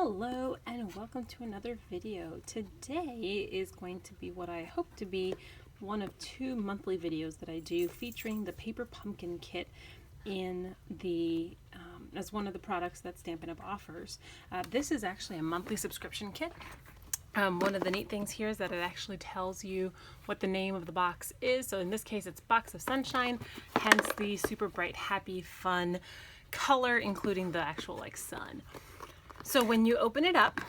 Hello and welcome to another video. Today is going to be what I hope to be one of two monthly videos that I do featuring the paper pumpkin kit in the as one of the products that Stampin' Up offers. This is actually a monthly subscription kit. One of the neat things here is that it actually tells you what the name of the box is. So in this case it's Box of Sunshine, hence the super bright, happy, fun color, including the actual sun. So when you open it up,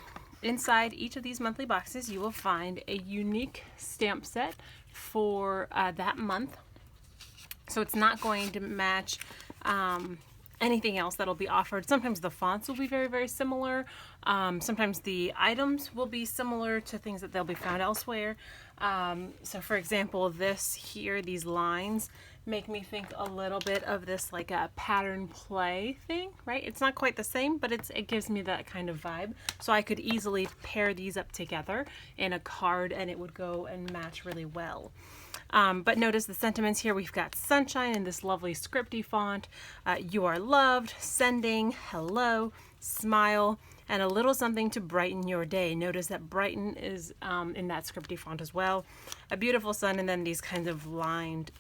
inside each of these monthly boxes, you will find a unique stamp set for that month. So it's not going to match anything else that'll be offered. Sometimes the fonts will be very, very similar. Sometimes the items will be similar to things that they'll be found elsewhere. So for example, this here, these lines make me think a little bit of this like a pattern play thing, right? It's not quite the same, but it gives me that kind of vibe. So I could easily pair these up together in a card and it would go and match really well. But notice the sentiments here. We've got sunshine in this lovely scripty font. You are loved, sending, hello, smile, and a little something to brighten your day. Notice that brighten is in that scripty font as well. A beautiful sun, and then these kinds of lined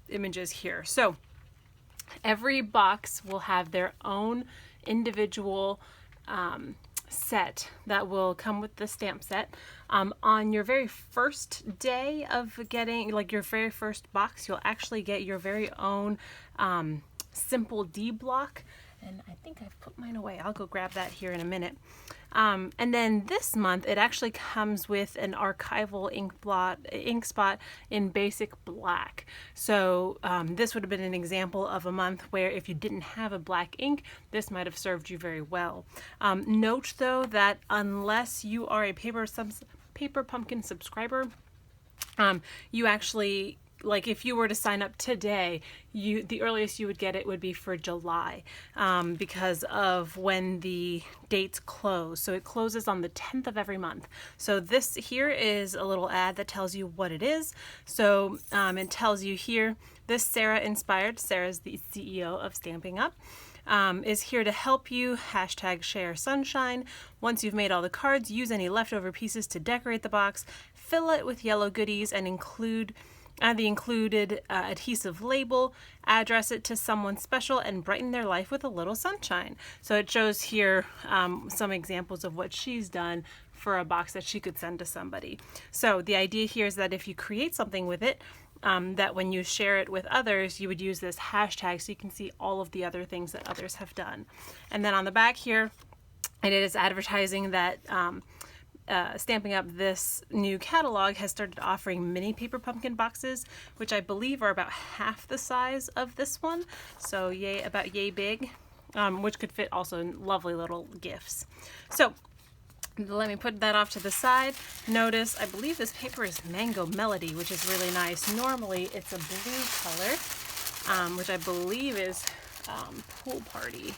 images here. So every box will have their own individual set that will come with the stamp set. On your very first day of getting, like your very first box, you'll actually get your very own simple D block. And I think I've put mine away. I'll go grab that here in a minute. And then this month, it actually comes with an archival ink spot in basic black. So this would have been an example of a month where if you didn't have a black ink, this might have served you very well. Note though that unless you are a paper pumpkin subscriber, you actually, like if you were to sign up today, the earliest you would get it would be for July because of when the dates close. So it closes on the 10th of every month. So this here is a little ad that tells you what it is. So it tells you here, this Sarah inspired, Sarah's the CEO of Stampin' Up, is here to help you, #share sunshine. Once you've made all the cards, use any leftover pieces to decorate the box, fill it with yellow goodies and include the included adhesive label, address it to someone special, and brighten their life with a little sunshine. So it shows here some examples of what she's done for a box that she could send to somebody. So the idea here is that if you create something with it, that when you share it with others, you would use this hashtag so you can see all of the other things that others have done. And then on the back here, it is advertising that Stampin' Up, this new catalog, has started offering mini paper pumpkin boxes, which I believe are about half the size of this one. So about yay big, which could fit also in lovely little gifts. So let me put that off to the side. Notice, I believe this paper is Mango Melody, which is really nice. Normally it's a blue color, which I believe is Pool Party.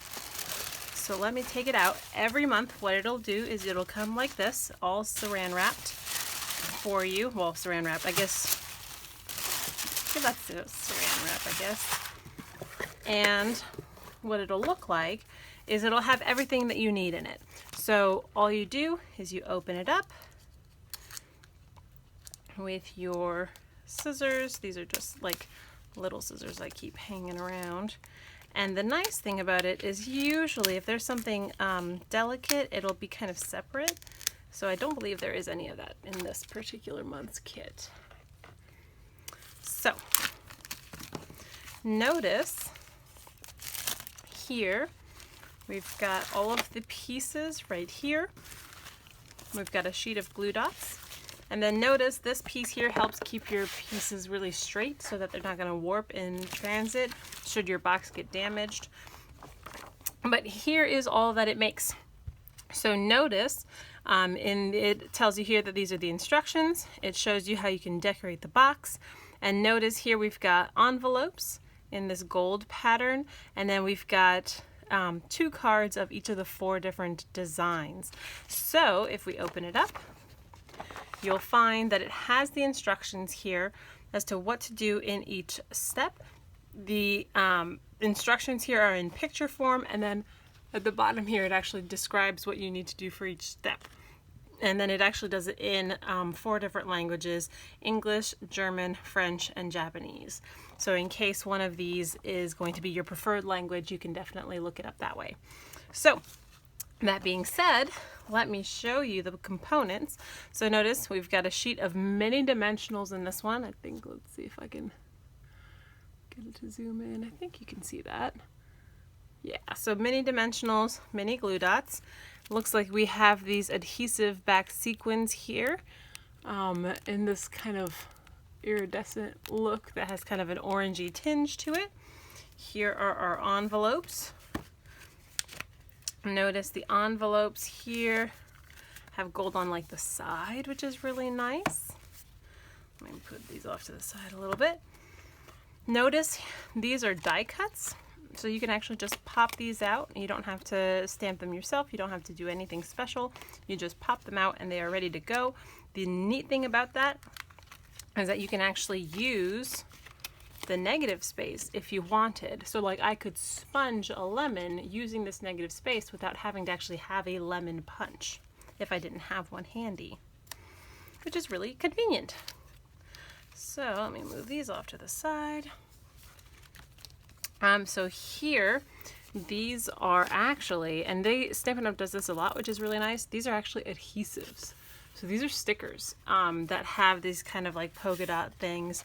So let me take it out. Every month what it'll do is it'll come like this, all saran wrapped for you. Well, saran wrapped, I guess. Yeah, that's saran wrap, I guess. And what it'll look like is it'll have everything that you need in it. So all you do is you open it up with your scissors. These are just like little scissors I keep hanging around. And the nice thing about it is usually if there's something delicate, it'll be kind of separate. So I don't believe there is any of that in this particular month's kit. So notice here, we've got all of the pieces right here. We've got a sheet of glue dots. And then notice this piece here helps keep your pieces really straight so that they're not going to warp in transit should your box get damaged. But here is all that it makes. So notice, it tells you here that these are the instructions. It shows you how you can decorate the box. And notice here we've got envelopes in this gold pattern, and then we've got 2 cards of each of the 4 different designs. So if we open it up, you'll find that it has the instructions here as to what to do in each step. The instructions here are in picture form, and then at the bottom here, it actually describes what you need to do for each step. And then it actually does it in 4 different languages: English, German, French, and Japanese. So in case one of these is going to be your preferred language, you can definitely look it up that way. So that being said, let me show you the components. So notice we've got a sheet of mini dimensionals in this one. I think, let's see if I can get it to zoom in. I think you can see that. Yeah, so mini dimensionals, mini glue dots. Looks like we have these adhesive back sequins here in this kind of iridescent look that has kind of an orangey tinge to it. Here are our envelopes. Notice the envelopes here have gold on like the side, which is really nice. Let me put these off to the side a little bit. Notice these are die cuts. So you can actually just pop these out. You don't have to stamp them yourself. You don't have to do anything special. You just pop them out and they are ready to go. The neat thing about that is that you can actually use the negative space if you wanted. So like I could sponge a lemon using this negative space without having to actually have a lemon punch if I didn't have one handy, which is really convenient. So let me move these off to the side. So here, these are actually, and Stampin' Up! Does this a lot, which is really nice. These are actually adhesives. So these are stickers that have these kind of like polka dot things.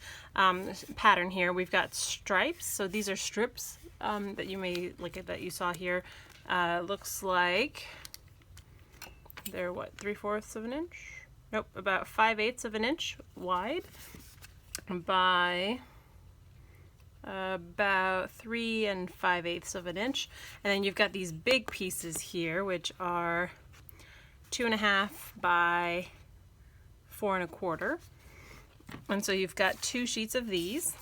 Pattern here, we've got stripes. So these are strips that you may look at, that you saw here. Looks like they're what, 3/4 of an inch? Nope, about 5/8 of an inch wide by about 3 5/8 of an inch. And then you've got these big pieces here, which are 2.5 by 4 1/4. And so you've got 2 sheets of these.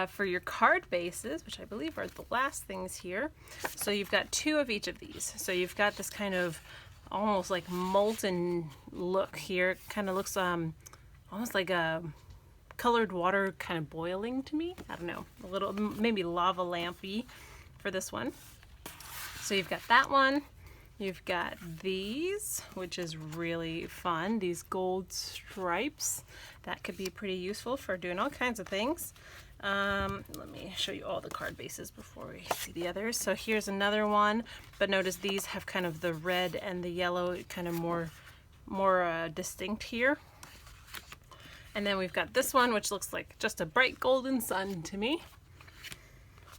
For your card bases, which I believe are the last things here. So you've got 2 of each of these. So you've got this kind of almost like molten look here. It kind of looks almost like a colored water kind of boiling to me. I don't know, a little maybe lava lampy for this one. So you've got that one. You've got these, which is really fun. These gold stripes. That could be pretty useful for doing all kinds of things. Let me show you all the card bases before we see the others. So here's another one, but notice these have kind of the red and the yellow kind of more distinct here. And then we've got this one, which looks like just a bright golden sun to me.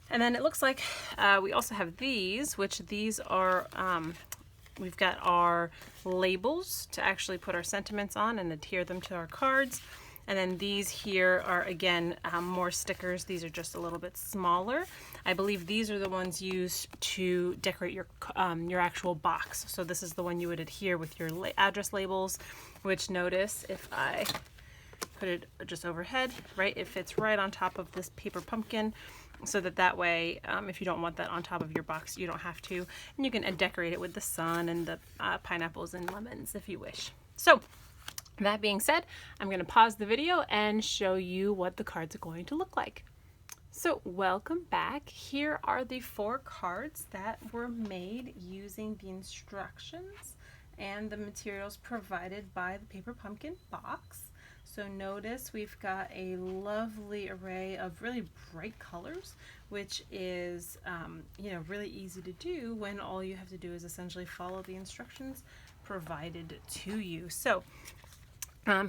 And then it looks like we also have these, which these are, we've got our labels to actually put our sentiments on and adhere them to our cards. And then these here are, again, more stickers. These are just a little bit smaller. I believe these are the ones used to decorate your actual box. So this is the one you would adhere with your address labels, which notice if I put it just overhead, right, it fits right on top of this paper pumpkin, so that way if you don't want that on top of your box, you don't have to, and you can decorate it with the sun and the pineapples and lemons if you wish. So that being said, I'm going to pause the video and show you what the cards are going to look like. So welcome back. Here are the 4 cards that were made using the instructions and the materials provided by the paper pumpkin box. So notice we've got a lovely array of really bright colors, which is you know, really easy to do when all you have to do is essentially follow the instructions provided to you. So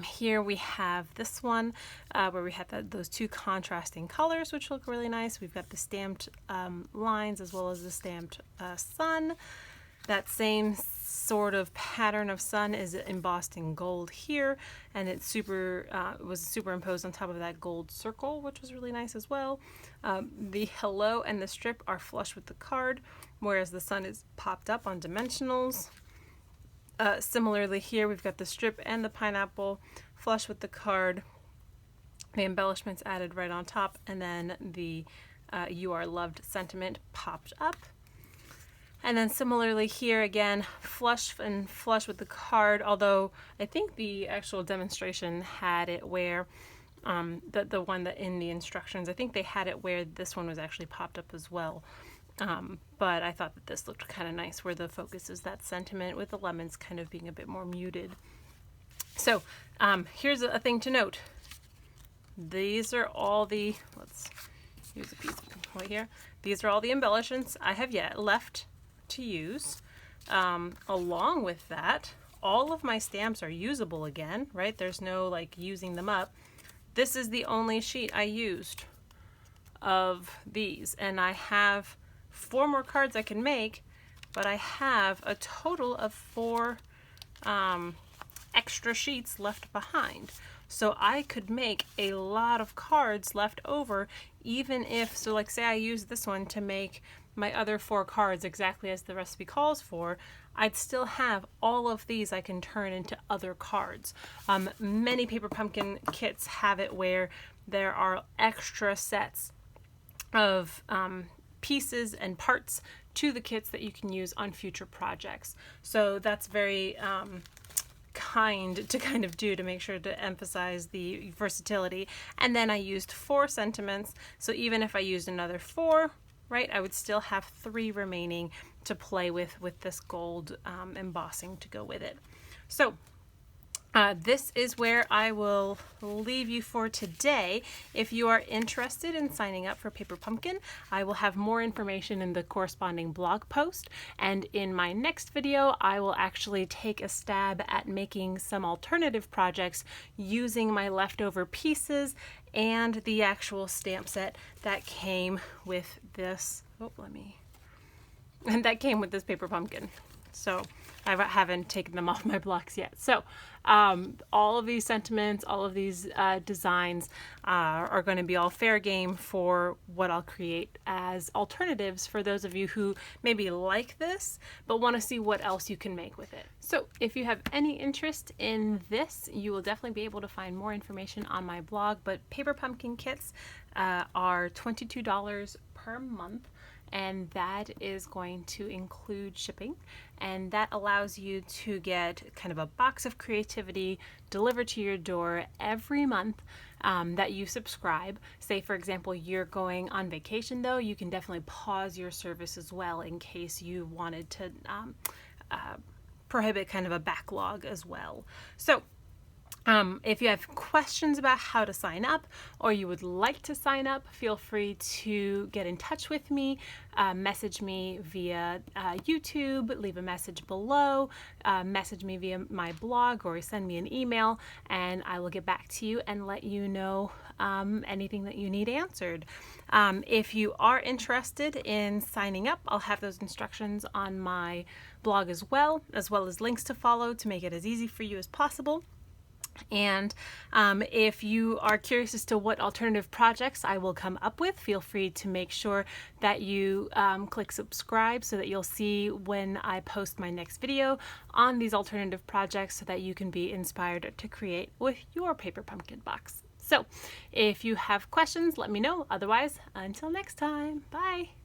here we have this one where we have those 2 contrasting colors, which look really nice. We've got the stamped lines as well as the stamped sun. That same sort of pattern of sun is embossed in gold here, and it's was superimposed on top of that gold circle, which was really nice as well. The hello and the strip are flush with the card, whereas the sun is popped up on dimensionals. Similarly here, we've got the strip and the pineapple flush with the card, the embellishments added right on top, and then the you are loved sentiment popped up. And then similarly here again, flush with the card, although I think the actual demonstration had it where the one that in the instructions, I think they had it where this one was actually popped up as well. But I thought that this looked kind of nice where the focus is that sentiment with the lemons kind of being a bit more muted. So here's a thing to note. These are all the, let's use a piece right here. These are all the embellishments I have yet left to use. Along with that, all of my stamps are usable again, right? There's no like using them up. This is the only sheet I used of these, and I have 4 more cards I can make, but I have a total of 4 extra sheets left behind. So I could make a lot of cards left over, even if, so like say I use this one to make my other 4 cards exactly as the recipe calls for, I'd still have all of these I can turn into other cards. Many Paper Pumpkin kits have it where there are extra sets of pieces and parts to the kits that you can use on future projects. So that's very kind to kind of do to make sure to emphasize the versatility. And then I used 4 sentiments, so even if I used another 4, right, I would still have 3 remaining to play with this gold embossing to go with it. So this is where I will leave you for today. If you are interested in signing up for Paper Pumpkin, I will have more information in the corresponding blog post. And in my next video, I will actually take a stab at making some alternative projects using my leftover pieces and the actual stamp set that came with this. That came with this Paper Pumpkin. So I haven't taken them off my blocks yet. So all of these sentiments, all of these designs are going to be all fair game for what I'll create as alternatives for those of you who maybe like this but want to see what else you can make with it. So if you have any interest in this, you will definitely be able to find more information on my blog. But Paper Pumpkin kits are $22 per month. And that is going to include shipping, and that allows you to get kind of a box of creativity delivered to your door every month that you subscribe. Say for example you're going on vacation though, you can definitely pause your service as well in case you wanted to prohibit kind of a backlog as well. So if you have questions about how to sign up or you would like to sign up, feel free to get in touch with me, message me via YouTube, leave a message below, message me via my blog, or send me an email, and I will get back to you and let you know anything that you need answered. If you are interested in signing up, I'll have those instructions on my blog as well as links to follow to make it as easy for you as possible. And if you are curious as to what alternative projects I will come up with, feel free to make sure that you click subscribe so that you'll see when I post my next video on these alternative projects so that you can be inspired to create with your Paper Pumpkin box. So if you have questions, let me know. Otherwise, until next time, bye.